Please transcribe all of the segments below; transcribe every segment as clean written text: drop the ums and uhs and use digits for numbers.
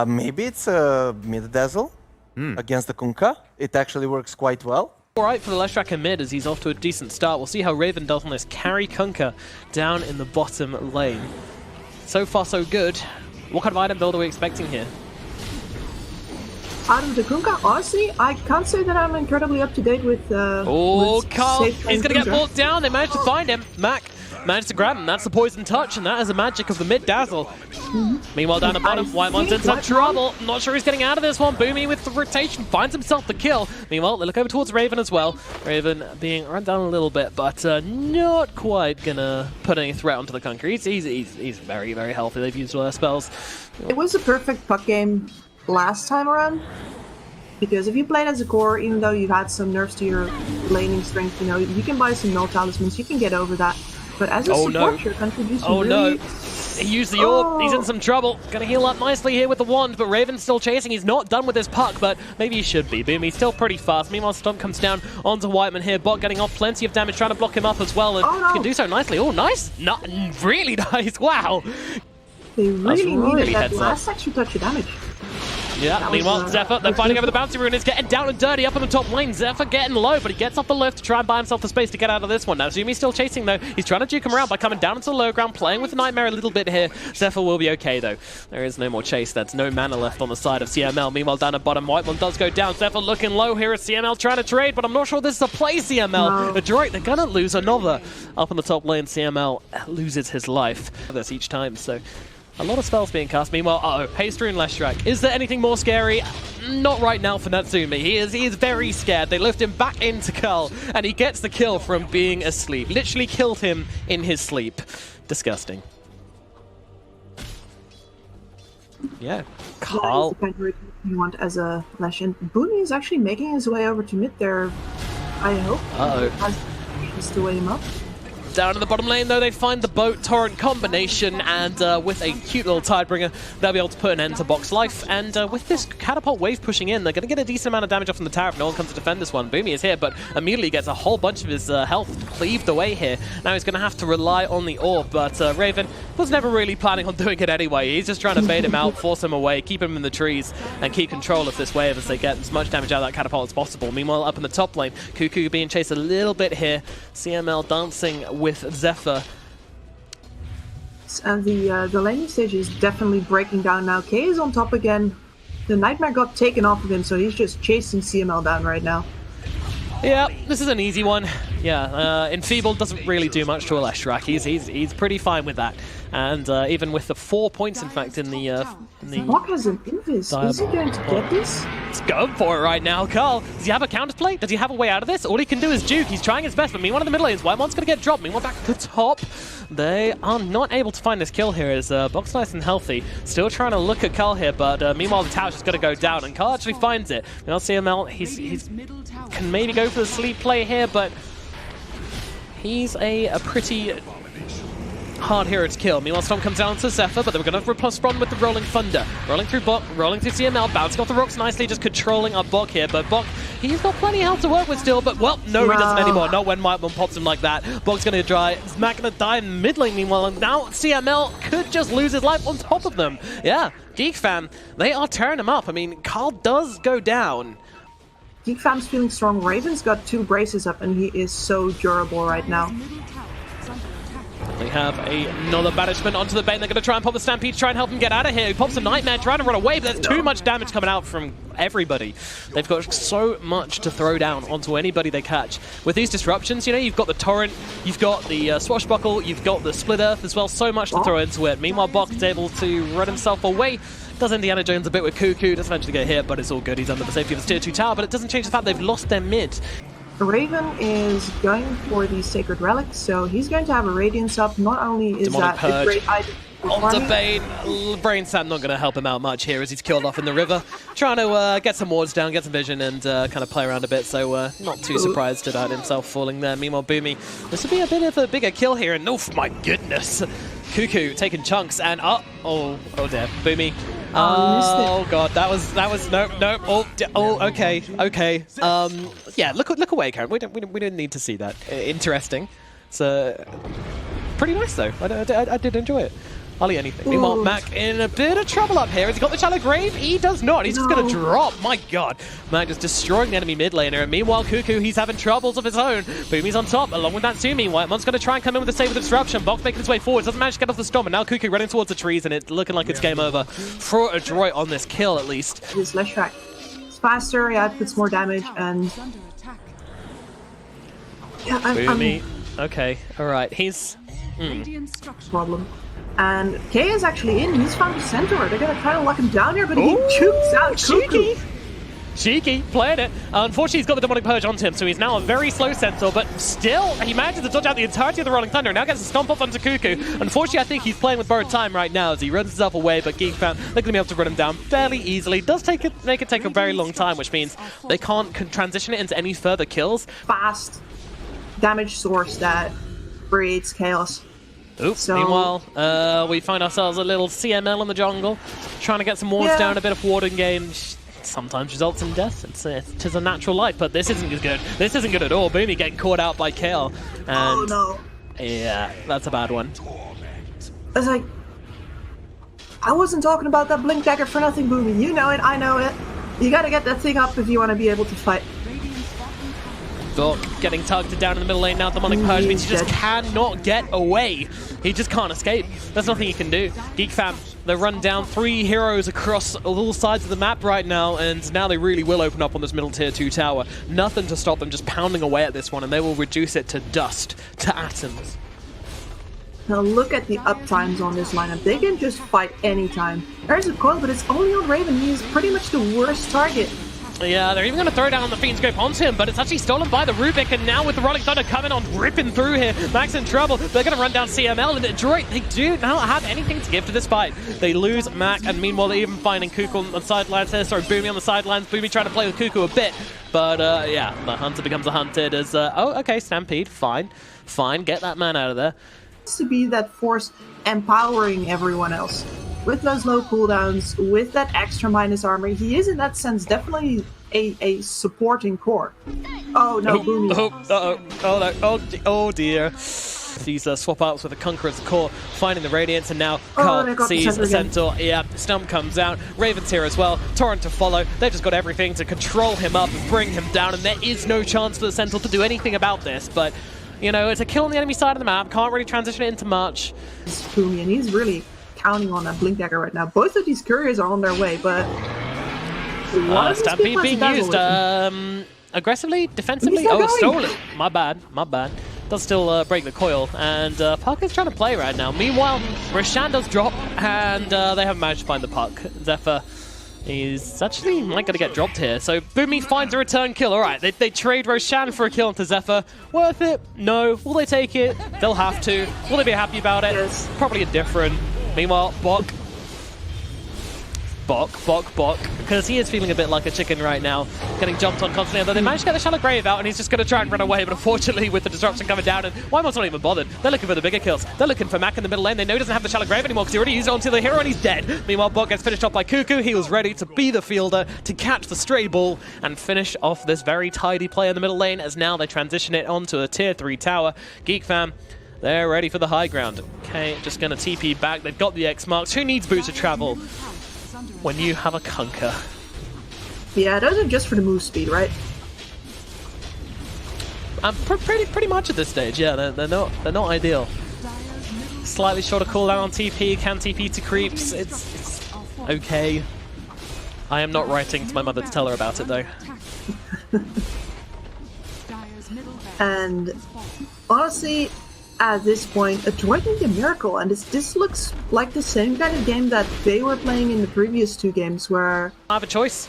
Maybe it's a mid-dazzle against the Kunkka. It actually works quite well. Alright for the Leshrac mid as he's off to a decent start. We'll see how Raven does on this carry Kunkka down in the bottom lane. So far so good. What kind of item build are we expecting here? Out of the Kunkka, honestly, I can't say that I'm incredibly up to date with. Carl, he's gonna get walked down. They managed to find him. Mac managed to grab him. That's the poison touch, and that is the magic of the mid dazzle. Meanwhile, down the bottom, Whitemon's in some trouble. Not sure he's getting out of this one. Boomy with the rotation finds himself the kill. Meanwhile, they look over towards Raven as well. Raven being run down a little bit, but not quite gonna put any threat onto the Kunkka. He's very, very healthy. They've used all their spells. It was a perfect puck game last time around, because if you played as a core, even though you've had some nerfs to your laning strength, you know, you can buy some null talismans, you can get over that. But as a support, your contribution really... He used the orb, he's in some trouble. Gonna heal up nicely here with the wand, but Raven's still chasing. He's not done with his puck, but maybe he should be. Boomy's still pretty fast. Meanwhile, Stomp comes down onto Whiteman here. Bot getting off plenty of damage, trying to block him up as well, and he can do so nicely. Oh, nice! Not really nice, wow! They really needed that last extra touch of damage. Yeah, meanwhile, Zephyr, they're fighting over the bouncy rune. It's getting down and dirty up on the top lane. Zephyr getting low, but he gets off the lift to try and buy himself the space to get out of this one. Now, Zumi's still chasing, though. He's trying to juke him around by coming down into the low ground, playing with the Nightmare a little bit here. Zephyr will be okay, though. There is no more chase. There's no mana left on the side of CML. Meanwhile, down at bottom, Whitemon does go down. Zephyr looking low here at CML, trying to trade, but I'm not sure this is a play, CML. Adroit, they're going to lose another. Up on the top lane, CML loses his life. This each time, so... a lot of spells being cast. Meanwhile, Haste Rune Leshrac. Is there anything more scary? Not right now for Natsumi. He is very scared. They lift him back into Carl, and he gets the kill from being asleep. Literally killed him in his sleep. Disgusting. Yeah, Carl. You want as a Lesh, and Boomy is actually making his way over to mid there. I hope. Has to weigh him up. Down in the bottom lane, though, they find the boat torrent combination, and with a cute little Tidebringer, they'll be able to put an end to Box life. And with this catapult wave pushing in, they're going to get a decent amount of damage off from the tower if no one comes to defend this one. Boomy is here, but immediately gets a whole bunch of his health cleaved away here. Now he's going to have to rely on the orb, but Raven was never really planning on doing it anyway. He's just trying to bait him out, force him away, keep him in the trees, and keep control of this wave as they get as much damage out of that catapult as possible. Meanwhile, up in the top lane, Cuckoo being chased a little bit here. CML dancing with Zephyr. And the laning stage is definitely breaking down now. K is on top again. The Nightmare got taken off of him, so he's just chasing CML down right now. Yeah, this is an easy one. Yeah, Enfeebled doesn't really do much to a Leshrac. He's pretty fine with that. And even with the 4 points, in fact, in the Bok has an invis. Is he going to get this? He's going for it right now. Carl, does he have a counterplay? Does he have a way out of this? All he can do is juke. He's trying his best, but meanwhile in the middle lanes, Whitemon's going to get dropped. Meanwhile back at the top, they are not able to find this kill here as Bok's nice and healthy. Still trying to look at Carl here, but meanwhile the tower's just going to go down, and Carl actually finds it. Now CML, he's can maybe go for the sleep play here, but he's a pretty hard hero to kill. Meanwhile, Storm comes down to Zephyr, but they're going to respond with the Rolling Thunder. Rolling through Bok, rolling through CML, bouncing off the rocks nicely, just controlling our Bok here. But Bok, he's got plenty of health to work with still, but well, no, he doesn't anymore. Not when Whitemon pops him like that. Bok's going to dry. Mac going to die in mid lane meanwhile, and now CML could just lose his life on top of them. Yeah, Geek fam, they are tearing him up. I mean, Carl does go down. Geek fam's feeling strong. Raven's got 2 braces up, and he is so durable right now. They have another banishment onto the bait. They're going to try and pop the Stampede to try and help him get out of here. He pops a Nightmare, trying to run away, but there's too much damage coming out from everybody. They've got so much to throw down onto anybody they catch. With these disruptions, you know, you've got the Torrent, you've got the Swashbuckle, you've got the Split Earth as well. So much to throw into it. Meanwhile, Bok is able to run himself away. Does Indiana Jones a bit with Cuckoo. Doesn't eventually get hit, but it's all good. He's under the safety of his tier 2 tower, but it doesn't change the fact they've lost their mid. Raven is going for the Sacred Relic, so he's going to have a Radiance up. Not only is Demonic that a great item on the Bane, Brain Sap not going to help him out much here as he's killed off in the river. Trying to get some wards down, get some vision, and kind of play around a bit, so not too surprised about himself falling there. Meanwhile, Boomy, this would be a bit of a bigger kill here, and oh my goodness! Cuckoo taking chunks, and oh dear, Boomy. Oh god, that was nope. Okay. Yeah, look away, Karen. We didn't need to see that. Interesting. It's pretty nice though. I did enjoy it. Hardly anything. Meanwhile, Mac in a bit of trouble up here. Has he got the shallow grave? He does not. He's just going to drop. My god. Mac just destroying the enemy mid laner. And meanwhile, Cuckoo, he's having troubles of his own. Boomy's on top, along with that too. Meanwhile, Mon's going to try and come in with a save with the disruption. Box making his way forward. Doesn't manage to get off the storm. And now Cuckoo running towards the trees, and it's looking like it's game over for Adroit on this kill, at least. His Lash Track. It's faster, yeah, it puts more damage, and... Yeah, Boomy. Okay, alright. He's... problem. And Kay is actually in. He's found the Centaur. They're gonna try to lock him down here, but he jukes out Cuckoo. Cheeky, playing it. Unfortunately, he's got the Demonic Purge onto him, so he's now a very slow Centaur, but still, he manages to dodge out the entirety of the Rolling Thunder. Now gets a stomp off onto Cuckoo. Unfortunately, I think he's playing with borrowed time right now as he runs himself away, but Geek found they're going to be able to run him down fairly easily. Does make it take a very long time, which means they can't transition it into any further kills. Fast damage source that creates chaos. Oops. So, meanwhile, we find ourselves a little CML in the jungle, trying to get some wards down, a bit of ward engage. Sometimes results in death. It's a natural life, but this isn't good. This isn't good at all. Boomy getting caught out by Kale. And oh no. Yeah, that's a bad one. It's like, I wasn't talking about that blink dagger for nothing, Boomy. You know it, I know it. You gotta get that thing up if you want to be able to fight. Dork getting tugged down in the middle lane now. Demonic Purge means he just cannot get away. He just can't escape. There's nothing he can do. Geek fam, they run down 3 heroes across all sides of the map right now, and now they really will open up on this middle tier 2 tower. Nothing to stop them just pounding away at this one, and they will reduce it to dust, to atoms. Now look at the uptimes on this lineup. They can just fight anytime. There's a coil, but it's only on Raven. He's pretty much the worst target. Yeah, they're even going to throw down the Fiend's Grip onto him, but it's actually stolen by the Rubik, and now with the Rolling Thunder coming on, ripping through here, Max in trouble. They're going to run down CML, and Adroit, they do not have anything to give to this fight. They lose Mac, and meanwhile they're even finding Cuckoo on the sidelines here. Sorry, Boomy on the sidelines. Boomy trying to play with Cuckoo a bit, but yeah, the hunter becomes a hunted as, oh, okay, Stampede, fine, get that man out of there. To be that force empowering everyone else. With those low cooldowns, with that extra minus armor, he is in that sense definitely a supporting core. Oh no, Boomy. Oh dear. These swap outs with a Conqueror's core, finding the Radiance, and now Carl sees a Centaur. Yeah, Stump comes out. Raven's here as well. Torrent to follow. They've just got everything to control him up and bring him down, and there is no chance for the Centaur to do anything about this, but you know, it's a kill on the enemy side of the map. Can't really transition it into much. It's Boomy, and he's really counting on that blink dagger right now. Both of these couriers are on their way, but Stampede being used aggressively, defensively. Oh, it's stolen. My bad. Does still break the coil, and Puck is trying to play right now. Meanwhile, Roshan does drop, and they haven't managed to find the Puck. Zephyr is actually might going to get dropped here. So Boomy finds a return kill. All right, they trade Roshan for a kill into Zephyr. Worth it? No. Will they take it? They'll have to. Will they be happy about it? Yes. Probably indifferent. Meanwhile, Bok, because he is feeling a bit like a chicken right now, getting jumped on constantly, although they managed to get the Shallow Grave out, and he's just going to try and run away, but unfortunately with the disruption coming down, and Wymon's not even bothered. They're looking for the bigger kills. They're looking for Mac in the middle lane. They know he doesn't have the Shallow Grave anymore because he already used it onto the hero, and he's dead. Meanwhile, Bok gets finished off by Cuckoo. He was ready to be the fielder, to catch the stray ball, and finish off this very tidy play in the middle lane, as now they transition it onto a tier 3 tower. Geek fam, they're ready for the high ground. Okay, just going to TP back. They've got the X marks. Who needs boots of travel when you have a Conquer? Yeah, those are just for the move speed, right? Pretty much at this stage, yeah. They're not ideal. Slightly shorter cooldown on TP. Can TP to creeps. It's okay. I am not writing to my mother to tell her about it though. And honestly, at this point, Adroit need a miracle, and this looks like the same kind of game that they were playing in the previous 2 games where... I have a choice.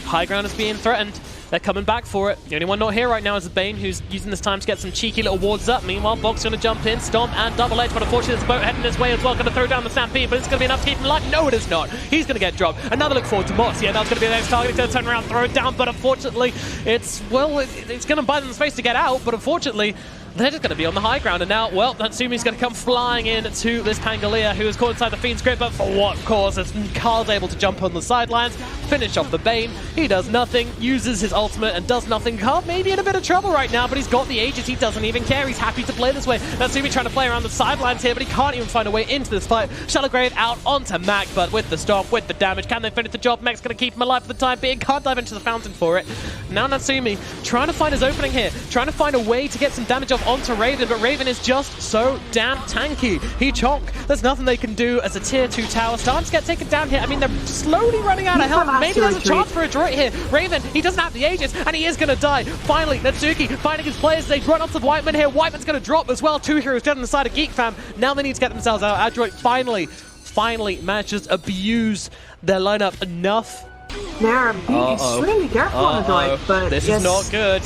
High ground is being threatened. They're coming back for it. The only one not here right now is the Bane, who's using this time to get some cheeky little wards up. Meanwhile, Bog's going to jump in, stomp, and double edge, but unfortunately there's a boat heading his way as well. Going to throw down the Stampede, but it's going to be enough to keep him alive. No, it is not. He's going to get dropped. Another look forward to Moss. Yeah, that's going to be the next target. He's going to turn around, throw it down, but unfortunately, it's going to buy them space to get out, but unfortunately, they're just going to be on the high ground, and now, well, Natsumi's going to come flying in to this Pangolier, who is caught inside the Fiend's grip, but for what cause? As Carl's able to jump on the sidelines, finish off the Bane. He does nothing, uses his ultimate and does nothing. Carl may be in a bit of trouble right now, but he's got the Aegis. He doesn't even care. He's happy to play this way. Natsumi trying to play around the sidelines here, but he can't even find a way into this fight. Shallow Grave out onto Mac, but with the stomp, with the damage, can they finish the job? Mac's going to keep him alive for the time being. Can't dive into the fountain for it. Now Natsumi trying to find his opening here, trying to find a way to get some damage off onto Raven, but Raven is just so damn tanky. He chonk. There's nothing they can do as a tier 2 tower starting to get taken down here. I mean, they're slowly running out of health. Maybe there's a chance for Adroit here. Raven, he doesn't have the Aegis, and he is going to die. Finally, Natsuki finding his players. They run onto the Whiteman here. Whiteman's going to drop as well. 2 heroes dead on the side of Geek fam. Now they need to get themselves out. Adroit finally manages to abuse their lineup enough. They're being extremely careful on Adroit, but this is not good.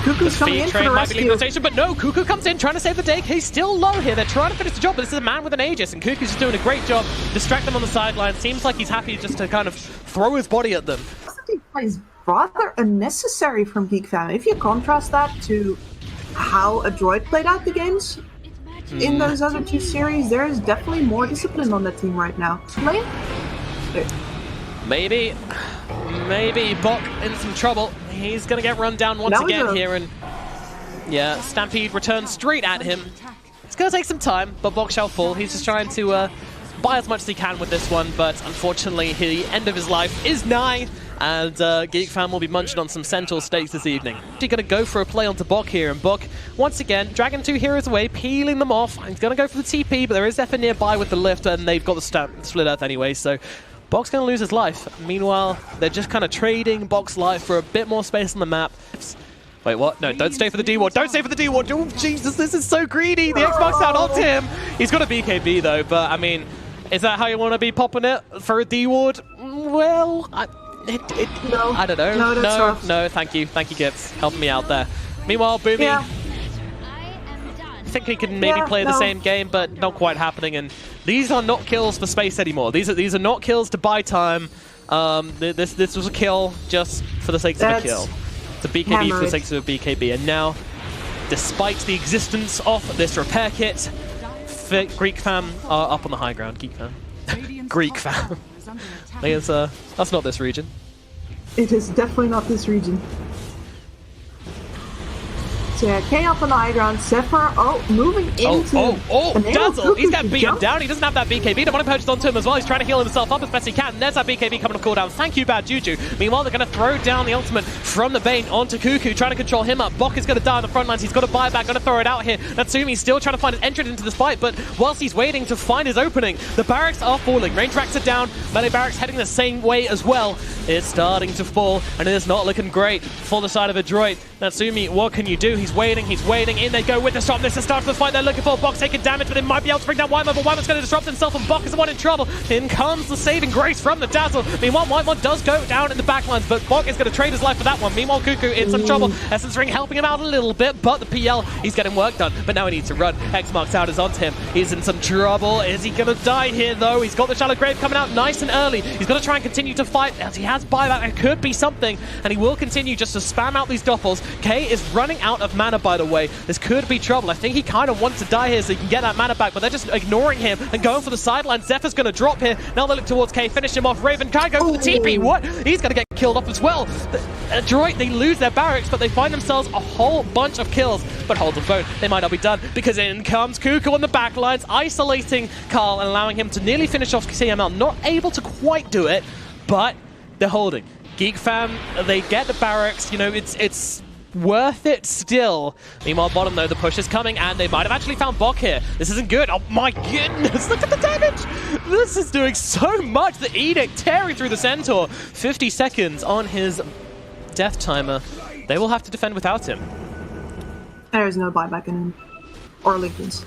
Cuckoo's coming in for the might be leaving the rescue. station, but no, Cuckoo comes in trying to save the day. He's still low here. They're trying to finish the job, but this is a man with an Aegis, and Cuckoo's just doing a great job. Distract them on the sideline. Seems like he's happy just to kind of throw his body at them. Is rather unnecessary from Geek fam. If you contrast that to how Adroit played out the games in those other 2 series, there is definitely more discipline on that team right now. Explain? Maybe Bok in some trouble. He's going to get run down once again here, and yeah, Stampede returns straight at him. It's going to take some time, but Bok shall fall. He's just trying to buy as much as he can with this one, but unfortunately, the end of his life is nigh, and Geek fam will be munching on some Centaur steaks this evening. He's going to go for a play onto Bok here, and Bok, once again, dragging 2 heroes away, peeling them off. He's going to go for the TP, but there is Zephyr nearby with the lift, and they've got the split earth anyway, so Bok's going to lose his life. Meanwhile, they're just kind of trading Bok's life for a bit more space on the map. Wait, what? No, don't stay for the D-Ward. Don't stay for the D-Ward. Oh, Jesus, this is so greedy. The Xbox out onto him. He's got a BKB, though, but, I mean, is that how you want to be popping it for a D-Ward? Well, no. I don't know. No, thank you. Thank you, Gibbs. Helping me out there. Meanwhile, Boomy... Yeah. I think he can maybe play the same game, but not quite happening. And these are not kills for space anymore. These are not kills to buy time. This was a kill just for the sake of a kill. It's a BKB for the sake of a BKB. And now, despite the existence of this repair kit, Greek fam are up on the high ground. Geek fam. Greek fam. That's not this region. It is definitely not this region. So yeah, K up on the high ground, Zephyr, moving into... Dazzle! He's getting beaten down, he doesn't have that BKB, the money purchase onto him as well, he's trying to heal himself up as best he can, and there's that BKB coming to cooldown, thank you Bad Juju. Meanwhile, they're going to throw down the ultimate from the Bane onto Cuckoo, trying to control him up. Bok is going to die on the front lines, he's got to buy back, going to throw it out here. Natsumi's still trying to find his entrance into this fight, but whilst he's waiting to find his opening, the barracks are falling, range racks are down, melee barracks heading the same way as well. It's starting to fall, and it is not looking great for the side of Adroit. Natsumi, what can you do? He's waiting, in they go with the stop. This is the start of the fight they're looking for. Bok's taking damage, but they might be able to bring down Whitemon, but Whitemon's going to disrupt himself, and Bok is the one in trouble. In comes the saving grace from the Dazzle. Meanwhile, Whitemon does go down in the backlines, but Bok is going to trade his life for that one. Meanwhile, Cuckoo in some trouble. Essence Ring helping him out a little bit, but the PL, he's getting work done, but now he needs to run. X marks out is onto him. He's in some trouble. Is he going to die here, though? He's got the Shallow Grave coming out nice and early. He's going to try and continue to fight, as he has buyback. It could be something, and he will continue just to spam out these doppels. K is running out of mana, by the way. This could be trouble. I think he kind of wants to die here so he can get that mana back, but they're just ignoring him and going for the sideline. Zephyr's going to drop here. Now they look towards K, finish him off. Raven can't go for the TP. What? He's going to get killed off as well. Adroit, they lose their barracks, but they find themselves a whole bunch of kills. But hold the phone, they might not be done, because in comes Cuckoo on the back lines, isolating Carl and allowing him to nearly finish off CML. Not able to quite do it, but they're holding. Geek fam, they get the barracks. You know, it's worth it still. Meanwhile, bottom though, the push is coming, and they might have actually found Bok here. This isn't good. Oh my goodness, look at the damage. This is doing so much. The Edict tearing through the Centaur. 50 seconds on his death timer. They will have to defend without him. There is no buyback in him. Or Lincolns.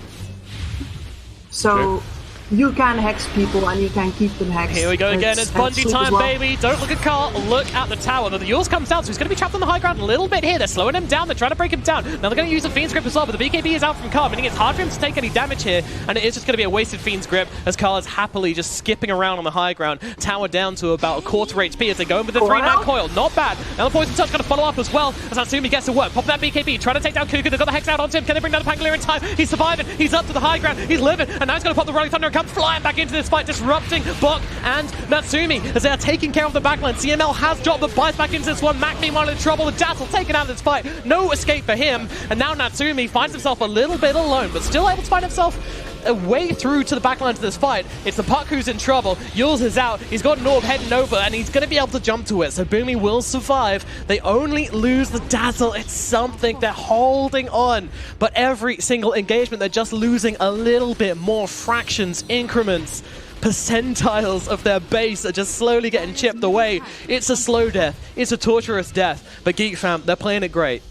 So... True. You can hex people and you can keep them hexed. Here we go again, it's bungee time, baby. Don't look at Carl, look at the tower. The Yules comes down, so he's going to be trapped on the high ground a little bit here. They're slowing him down, they're trying to break him down. Now they're going to use a Fiend's Grip as well, but the BKB is out from Carl, meaning it's hard for him to take any damage here, and it is just going to be a wasted Fiend's Grip as Carl is happily just skipping around on the high ground. Tower down to about a quarter HP as they go in with the 3-man coil. Not bad. Now the Poison Touch going to follow up as well as Natsumi gets to work. Pop that BKB, trying to take down Cuckoo. They've got the Hex out onto him. Can they bring down the Pangolier in time? He's surviving. He's up to the high ground. He's living, and now he's going to pop the Rolling Thunder. come flying back into this fight, disrupting Bok and Natsumi as they are taking care of the backline. CML has dropped, but buys back into this one. Mac meanwhile in trouble, with Dazzle taken out of this fight. No escape for him, and now Natsumi finds himself a little bit alone, but still able to find himself a way through to the backline to this fight. It's the Puck who's in trouble. Yules is out. He's got Norb heading over, and he's going to be able to jump to it, so Boomy will survive. They only lose the Dazzle. It's something. They're holding on, but every single engagement, they're just losing a little bit more. Fractions, increments, percentiles of their base are just slowly getting chipped away. It's a slow death. It's a torturous death, but Geek fam, they're playing it great.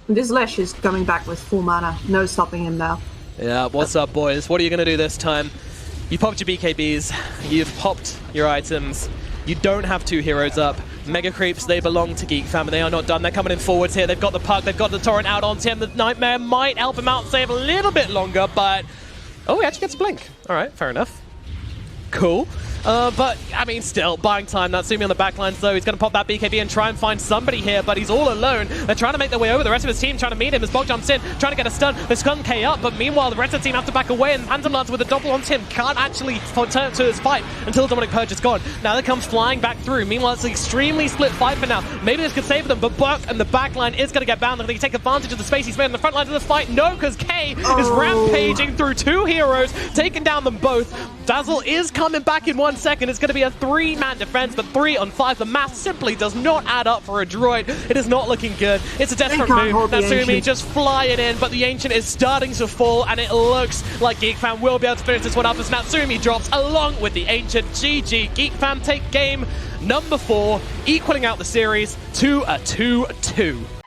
This Lesh is coming back with full mana. No stopping him now. Yeah, what's up, boys? What are you going to do this time? You popped your BKBs, you've popped your items, you don't have 2 heroes up. Mega Creeps, they belong to Geek fam, and they are not done. They're coming in forwards here. They've got the Puck, they've got the Torrent out onto him. The Nightmare might help him out, save a little bit longer, but... Oh, he actually gets a blink. All right, fair enough. Cool. But, I mean, still, buying time. Natsumi on the backlines, though. He's going to pop that BKB and try and find somebody here, but he's all alone. They're trying to make their way over. The rest of his team trying to meet him as Bog jumps in, trying to get a stun. They stun K up, but meanwhile, the rest of the team have to back away, and Phantom Lance with a double onto him can't actually turn to his fight until Dominic Purge is gone. Now they come flying back through. Meanwhile, it's an extremely split fight for now. Maybe this could save them, but Buck and the backline is going to get bound. They're going to take advantage of the space he's made on the front lines of this fight. No, because K is rampaging through 2 heroes, taking down them both. Dazzle is coming back in 1 second. It's going to be a 3-man defense, but 3 on 5. The math simply does not add up for Adroit. It is not looking good. It's a desperate move. Natsumi just flying in, but the Ancient is starting to fall, and it looks like Geek Fam will be able to finish this one up as Natsumi drops along with the Ancient. GG. Geek Fam take game number 4, equaling out the series to a 2-2.